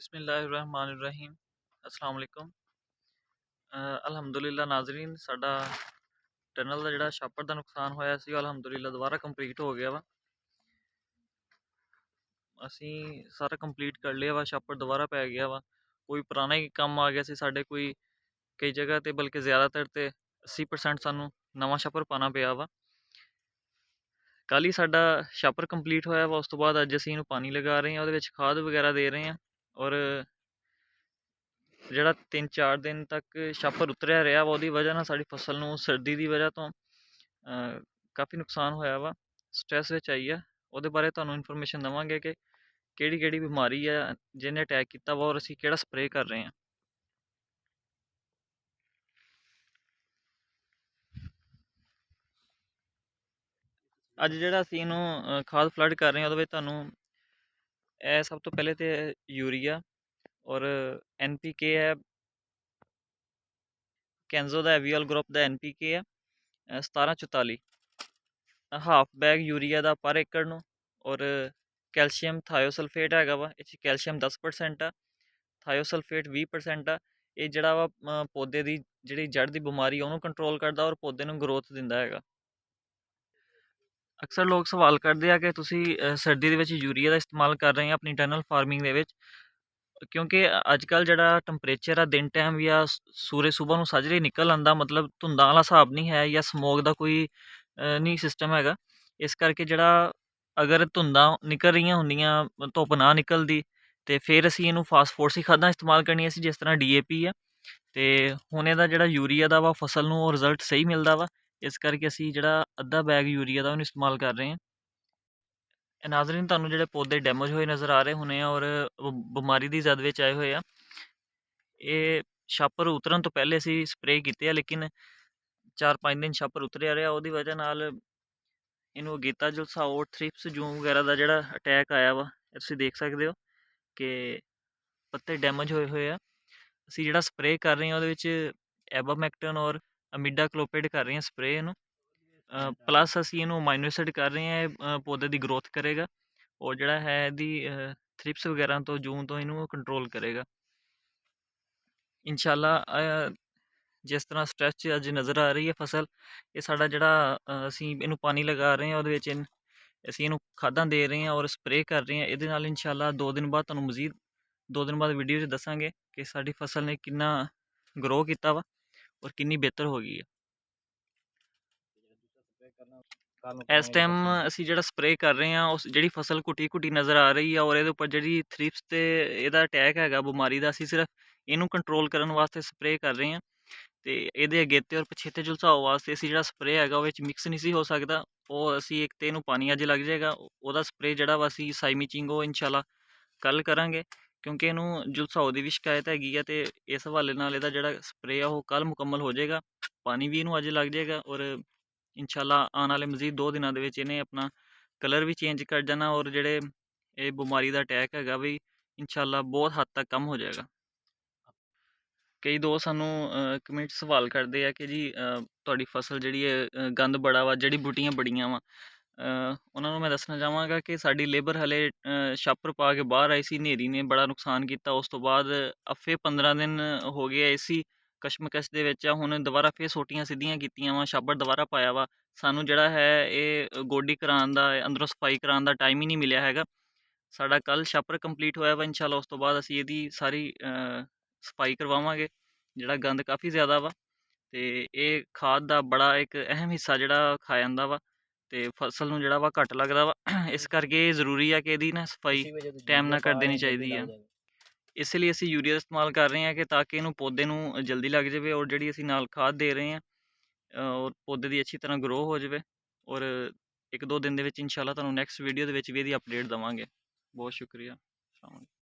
बिस्मिल्लाहिर्रहमानिर्रहीम अस्सलाम वालेकुम। अल्हम्दुलिल्लाह नाज़रीन, साडा टनल ਦਾ ਜਿਹੜਾ ਛਾਪੜ ਦਾ ਨੁਕਸਾਨ ਹੋਇਆ ਸੀ ਅਲਹਮਦੁਲਿल्लाह ਦੁਬਾਰਾ ਕੰਪਲੀਟ ਹੋ ਗਿਆ ਵਾ। ਅਸੀਂ ਸਾਰਾ ਕੰਪਲੀਟ ਕਰ ਲਿਆ ਵਾ, ਛਾਪੜ ਦੁਬਾਰਾ ਪੈ ਗਿਆ ਵਾ। ਕੋਈ ਪੁਰਾਣਾ ਹੀ ਕੰਮ ਆ ਗਿਆ ਸੀ ਸਾਡੇ, ਕੋਈ ਕਈ ਜਗ੍ਹਾ ਤੇ ਬਲਕਿ ਜ਼ਿਆਦਾਤਰ ਤੇ 80% ਸਾਨੂੰ ਨਵਾਂ ਛਾਪੜ ਪਾਣਾ ਪਿਆ ਵਾ। ਕੱਲ ਹੀ ਸਾਡਾ ਛਾਪੜ ਕੰਪਲੀਟ ਹੋਇਆ ਵਾ, ਉਸ ਤੋਂ ਬਾਅਦ ਅੱਜ ਅਸੀਂ ਇਹਨੂੰ ਪਾਣੀ ਲਗਾ ਰਹੇ ਹਾਂ, ਉਹਦੇ ਵਿੱਚ ਖਾਦ ਵਗੈਰਾ ਦੇ ਰਹੇ ਹਾਂ। ਔਰ ਜਿਹੜਾ 3-4 ਦਿਨ ਤੱਕ ਛਾਪਰ ਉਤਰਿਆ ਰਿਹਾ ਵਾ, ਉਹਦੀ ਵਜ੍ਹਾ ਨਾਲ ਸਾਡੀ ਫਸਲ ਨੂੰ ਸਰਦੀ ਦੀ ਵਜ੍ਹਾ ਤੋਂ ਕਾਫੀ ਨੁਕਸਾਨ ਹੋਇਆ ਵਾ, ਸਟ੍ਰੈਸ ਵਿੱਚ ਆਈ ਆ। ਉਹਦੇ ਬਾਰੇ ਤੁਹਾਨੂੰ ਇਨਫੋਰਮੇਸ਼ਨ ਦੇਵਾਂਗੇ ਕਿ ਕਿਹੜੀ ਕਿਹੜੀ ਬਿਮਾਰੀ ਆ ਜਿਹਨੇ ਅਟੈਕ ਕੀਤਾ ਵਾ, ਔਰ ਅਸੀਂ ਕਿਹੜਾ ਸਪਰੇਅ ਕਰ ਰਹੇ ਹਾਂ। ਅੱਜ ਜਿਹੜਾ ਅਸੀਂ ਇਹਨੂੰ ਖਾਦ ਫਲੱਡ ਕਰ ਰਹੇ ਹਾਂ, ਉਹਦੇ ਵਿੱਚ ਤੁਹਾਨੂੰ ਇਹ ਸਭ ਤੋਂ ਪਹਿਲੇ ਤੇ ਯੂਰੀਆ ਔਰ NPK ਹੈ, ਕੈਂਜ਼ੋ ਦਾ ਐਵੀਅਲ ਗਰੁੱਪ ਦਾ NPK ਹੈ 1744, ਹਾਫ ਬੈਗ ਯੂਰੀਆ ਦਾ ਪਰ ਏਕੜ ਨੂੰ। ਔਰ ਕੈਲਸ਼ੀਅਮ ਥਾਇਓਸਲਫੇਟ ਹੈਗਾ ਵਾ, ਇਹ 'ਚ ਕੈਲਸ਼ੀਅਮ 10% ਆ, ਥਾਇਓਸਲਫੇਟ 20% ਆ। ਇਹ ਜਿਹੜਾ ਵਾ ਪੌਦੇ ਦੀ ਜਿਹੜੀ ਜੜ੍ਹ ਦੀ ਬਿਮਾਰੀ ਉਹਨੂੰ ਕੰਟਰੋਲ ਕਰਦਾ ਔਰ ਪੌਦੇ ਨੂੰ ਗਰੋਥ ਦਿੰਦਾ ਹੈਗਾ। ਅਕਸਰ ਲੋਕ ਸਵਾਲ ਕਰਦੇ ਆ ਕਿ ਤੁਸੀਂ ਸਰਦੀ ਦੇ ਵਿੱਚ ਯੂਰੀਆ ਦਾ ਇਸਤੇਮਾਲ ਕਰ ਰਹੇ ਆ ਆਪਣੀ ਟਨਲ ਫਾਰਮਿੰਗ ਦੇ ਵਿੱਚ, ਕਿਉਂਕਿ ਅੱਜ ਕੱਲ੍ਹ ਜਿਹੜਾ ਟੈਂਪਰੇਚਰ ਆ ਦਿਨ ਟਾਈਮ ਜਾਂ ਸੂਰਜ ਸੁਬਹ ਨੂੰ ਸਾਜਰੇ ਨਿਕਲ ਆਉਂਦਾ, ਮਤਲਬ ਧੁੰਦਾਂ ਵਾਲਾ ਹਿਸਾਬ ਨਹੀਂ ਹੈ ਜਾਂ ਸਮੋਗ ਦਾ ਕੋਈ ਨਹੀਂ ਸਿਸਟਮ ਹੈਗਾ। ਇਸ ਕਰਕੇ ਜਿਹੜਾ ਅਗਰ ਧੁੰਦਾਂ ਨਿਕਲ ਰਹੀਆਂ ਹੁੰਦੀਆਂ, ਧੁੱਪ ਨਾ ਨਿਕਲਦੀ, ਤੇ ਫਿਰ ਅਸੀਂ ਇਹਨੂੰ ਫਾਸਫੋਰਸ ਹੀ ਖਾਦਾਂ ਇਸਤੇਮਾਲ ਕਰਨੀਆਂ ਸੀ, ਜਿਸ ਤਰ੍ਹਾਂ DAP ਆ। ਤੇ ਹੁਣ ਇਹਦਾ ਜਿਹੜਾ ਯੂਰੀਆ ਦਾ ਵਾ ਫਸਲ ਨੂੰ ਉਹ ਰਿਜ਼ਲਟ ਸਹੀ ਮਿਲਦਾ ਵਾ, ਇਸ ਕਰਕੇ ਅਸੀਂ ਜਿਹੜਾ ਅੱਧਾ ਬੈਗ ਯੂਰੀਆ ਦਾ ਉਹਨੂੰ ਇਸਤੇਮਾਲ ਕਰ ਰਹੇ ਹਾਂ। ਨਾਜ਼ਰੀਨ, ਤੁਹਾਨੂੰ ਜਿਹੜੇ ਪੌਦੇ ਡੈਮੇਜ ਹੋਏ ਨਜ਼ਰ ਆ ਰਹੇ ਹੋਣੇ ਆ ਔਰ ਬਿਮਾਰੀ ਦੀ ਜ਼ਦ ਵਿੱਚ ਆਏ ਹੋਏ ਆ, ਇਹ ਛਾਪਰ ਉਤਰਨ ਤੋਂ ਪਹਿਲੇ ਅਸੀਂ ਸਪਰੇਅ ਕੀਤੇ ਆ, ਲੇਕਿਨ 4-5 ਦਿਨ ਛਾਪਰ ਉਤਰਿਆ ਰਿਹਾ, ਉਹਦੀ ਵਜ੍ਹਾ ਨਾਲ ਇਹਨੂੰ ਅਗੇਤਾ ਝੁਲਸਾਓ, ਥ੍ਰਿਪਸ ਜੂੰ ਵਗੈਰਾ ਦਾ ਜਿਹੜਾ ਅਟੈਕ ਆਇਆ ਵਾ, ਤੁਸੀਂ ਦੇਖ ਸਕਦੇ ਹੋ ਕਿ ਪੱਤੇ ਡੈਮੇਜ ਹੋਏ ਹੋਏ ਆ। ਅਸੀਂ ਜਿਹੜਾ ਸਪਰੇਅ ਕਰ ਰਹੇ ਹਾਂ ਉਹਦੇ ਵਿੱਚ ਐਬਾਮੈਕਟਨ ਔਰ ਅਮੀਡਾ ਕਲੋਪੇਡ ਕਰ ਰਹੇ ਹਾਂ ਸਪਰੇਅ ਇਹਨੂੰ, ਪਲੱਸ ਅਸੀਂ ਇਹਨੂੰ ਅਮਾਈਨੋ ਐਸਿਡ ਕਰ ਰਹੇ ਹਾਂ। ਇਹ ਪੌਦੇ ਦੀ ਗਰੋਥ ਕਰੇਗਾ ਔਰ ਜਿਹੜਾ ਹੈ ਇਹਦੀ ਥ੍ਰਿਪਸ ਵਗੈਰਾ ਤੋਂ ਜੂੰ ਤੋਂ ਇਹਨੂੰ ਕੰਟਰੋਲ ਕਰੇਗਾ ਇਨਸ਼ਾਅੱਲਾ। ਜਿਸ ਤਰ੍ਹਾਂ ਸਟ੍ਰੈਸ 'ਚ ਅੱਜ ਨਜ਼ਰ ਆ ਰਹੀ ਹੈ ਫਸਲ, ਇਹ ਸਾਡਾ ਜਿਹੜਾ ਅਸੀਂ ਇਹਨੂੰ ਪਾਣੀ ਲਗਾ ਰਹੇ ਹਾਂ, ਉਹਦੇ ਵਿੱਚ ਅਸੀਂ ਇਹਨੂੰ ਖਾਦਾਂ ਦੇ ਰਹੇ ਹਾਂ ਔਰ ਸਪਰੇਅ ਕਰ ਰਹੇ ਹਾਂ। ਇਹਦੇ ਨਾਲ ਇਨਸ਼ਾਅੱਲਾ 2 ਦਿਨ ਬਾਅਦ ਤੁਹਾਨੂੰ ਮਜ਼ੀਦ 2 ਦਿਨ ਬਾਅਦ ਵੀਡੀਓ 'ਚ ਦੱਸਾਂਗੇ ਕਿ ਸਾਡੀ ਫਸਲ ਨੇ ਕਿੰਨਾ ਗਰੋ ਕੀਤਾ ਵਾ ਔਰ ਕਿੰਨੀ ਬਿਹਤਰ ਹੋ ਗਈ ਹੈ। ਇਸ ਟਾਈਮ ਅਸੀਂ ਜਿਹੜਾ ਸਪਰੇਅ ਕਰ ਰਹੇ ਹਾਂ, ਉਸ ਜਿਹੜੀ ਫਸਲ ਘੁੱਟੀ ਨਜ਼ਰ ਆ ਰਹੀ ਆ ਔਰ ਇਹਦੇ ਉੱਪਰ ਜਿਹੜੀ ਥ੍ਰਿਪਸ ਤੇ ਇਹਦਾ ਅਟੈਕ ਹੈਗਾ ਬਿਮਾਰੀ ਦਾ, ਅਸੀਂ ਸਿਰਫ ਇਹਨੂੰ ਕੰਟਰੋਲ ਕਰਨ ਵਾਸਤੇ ਸਪਰੇਅ ਕਰ ਰਹੇ ਹਾਂ। ਤੇ ਇਹਦੇ ਅਗੇਤੇ ਔਰ ਪਛੇਤੇ ਝੁਲਸਾਓ ਵਾਸਤੇ ਅਸੀਂ ਜਿਹੜਾ ਸਪਰੇਅ ਹੈਗਾ ਉਹ ਵਿੱਚ ਮਿਕਸ ਨਹੀਂ ਸੀ ਹੋ ਸਕਦਾ, ਉਹ ਅਸੀਂ ਇੱਕ ਤੇ ਇਹਨੂੰ ਪਾਣੀ ਅੱਜ ਲੱਗ ਜਾਏਗਾ, ਉਹਦਾ ਸਪਰੇਅ ਜਿਹੜਾ ਵਾ ਅਸੀਂ ਸਾਈਮੀਚਿੰਗ ਉਹ ਇਨਸ਼ਾਅੱਲਾ ਕੱਲ੍ਹ ਕਰਾਂਗੇ, ਕਿਉਂਕਿ ਇਹਨੂੰ ਝੁਲਸਾਓ ਦੀ ਵੀ ਸ਼ਿਕਾਇਤ ਹੈਗੀ ਆ। ਤੇ ਇਸ ਹਵਾਲੇ ਨਾਲ ਇਹਦਾ ਜਿਹੜਾ ਸਪਰੇਅ ਆ ਉਹ ਕੱਲ੍ਹ ਮੁਕੰਮਲ ਹੋ ਜਾਏਗਾ, ਪਾਣੀ ਵੀ ਇਹਨੂੰ ਅੱਜ ਲੱਗ ਜਾਏਗਾ ਔਰ ਇਨਸ਼ਾਅੱਲਾ ਆਉਣ ਵਾਲੇ ਮਜ਼ੀਦ 2 ਦਿਨਾਂ ਦੇ ਵਿੱਚ ਇਹਨੇ ਆਪਣਾ ਕਲਰ ਵੀ ਚੇਂਜ ਕਰ ਜਾਣਾ ਔਰ ਜਿਹੜੇ ਇਹ ਬਿਮਾਰੀ ਦਾ ਅਟੈਕ ਹੈਗਾ ਵੀ ਇਨਸ਼ਾਅੱਲਾ ਬਹੁਤ ਹੱਦ ਤੱਕ ਕਮ ਹੋ ਜਾਏਗਾ। ਕਈ ਦੋਸਤ ਸਾਨੂੰ ਕਮੈਂਟ ਸਵਾਲ ਕਰਦੇ ਆ ਕਿ ਜੀ ਤੁਹਾਡੀ ਫਸਲ ਜਿਹੜੀ ਹੈ ਗੰਦ ਬੜਾ ਵਾ, ਜਿਹੜੀ ਬੂਟੀਆਂ ਬੜੀਆਂ ਵਾ। ਉਹਨਾਂ ਨੂੰ ਮੈਂ ਦੱਸਣਾ ਚਾਹਾਂਗਾ ਕਿ ਸਾਡੀ ਲੇਬਰ ਹਲੇ ਛਾਪਰ ਪਾ ਕੇ ਬਾਹਰ ਆਈ ਸੀ, ਹਨੇਰੀ ਨੇ ਬੜਾ ਨੁਕਸਾਨ ਕੀਤਾ। ਉਸ ਤੋਂ ਬਾਅਦ ਹਫ਼ਤੇ 15 ਦਿਨ ਹੋ ਗਏ ਆਏ ਸੀ ਕਸ਼ਮਕਸ਼ ਦੇ ਵਿੱਚ ਆ। ਹੁਣ ਦੁਬਾਰਾ ਫਿਰ ਸੋਟੀਆਂ ਸਿੱਧੀਆਂ ਕੀਤੀਆਂ ਵਾ, ਛਾਪਰ ਦੁਬਾਰਾ ਪਾਇਆ ਵਾ। ਸਾਨੂੰ ਜਿਹੜਾ ਹੈ ਇਹ ਗੋਡੀ ਕਰਾਉਣ ਦਾ, ਅੰਦਰੋਂ ਸਫਾਈ ਕਰਾਉਣ ਦਾ ਟਾਈਮ ਹੀ ਨਹੀਂ ਮਿਲਿਆ ਹੈਗਾ। ਸਾਡਾ ਕੱਲ੍ਹ ਛਾਪਰ ਕੰਪਲੀਟ ਹੋਇਆ ਵਾ ਇਨਸ਼ਾਅੱਲਾ, ਉਸ ਤੋਂ ਬਾਅਦ ਅਸੀਂ ਇਹਦੀ ਸਾਰੀ ਸਫਾਈ ਕਰਵਾਵਾਂਗੇ। ਜਿਹੜਾ ਗੰਦ ਕਾਫੀ ਜ਼ਿਆਦਾ ਵਾ ਤੇ ਇਹ ਖਾਦ ਦਾ ਬੜਾ ਇੱਕ ਅਹਿਮ ਹਿੱਸਾ ਜਿਹੜਾ ਖਾ ਜਾਂਦਾ ਵਾ ਤੇ ਫਸਲ ਨੂੰ ਜਿਹੜਾ ਵਾ ਘੱਟ ਲੱਗਦਾ ਵਾ। ਇਸ ਕਰਕੇ ਜ਼ਰੂਰੀ ਆ ਕਿ ਇਹਦੀ ਨਾ ਸਫਾਈ ਟਾਈਮ ਨਾਲ ਕਰ ਦੇਣੀ ਚਾਹੀਦੀ ਆ। ਇਸ ਲਈ ਅਸੀਂ ਯੂਰੀਆ ਦਾ ਇਸਤੇਮਾਲ ਕਰ ਰਹੇ ਹਾਂ ਕਿ ਤਾਂ ਕਿ ਇਹਨੂੰ ਪੌਦੇ ਨੂੰ ਜਲਦੀ ਲੱਗ ਜਾਵੇ ਔਰ ਜਿਹੜੀ ਅਸੀਂ ਨਾਲ ਖਾਦ ਦੇ ਰਹੇ ਹਾਂ ਔਰ ਪੌਦੇ ਦੀ ਅੱਛੀ ਤਰ੍ਹਾਂ ਗਰੋ ਹੋ ਜਾਵੇ। ਔਰ 1-2 ਦਿਨ ਦੇ ਵਿੱਚ ਇਨਸ਼ਾਅੱਲਾ ਤੁਹਾਨੂੰ ਨੈਕਸਟ ਵੀਡੀਓ ਦੇ ਵਿੱਚ ਵੀ ਇਹਦੀ ਅਪਡੇਟ ਦੇਵਾਂਗੇ। ਬਹੁਤ ਸ਼ੁਕਰੀਆ।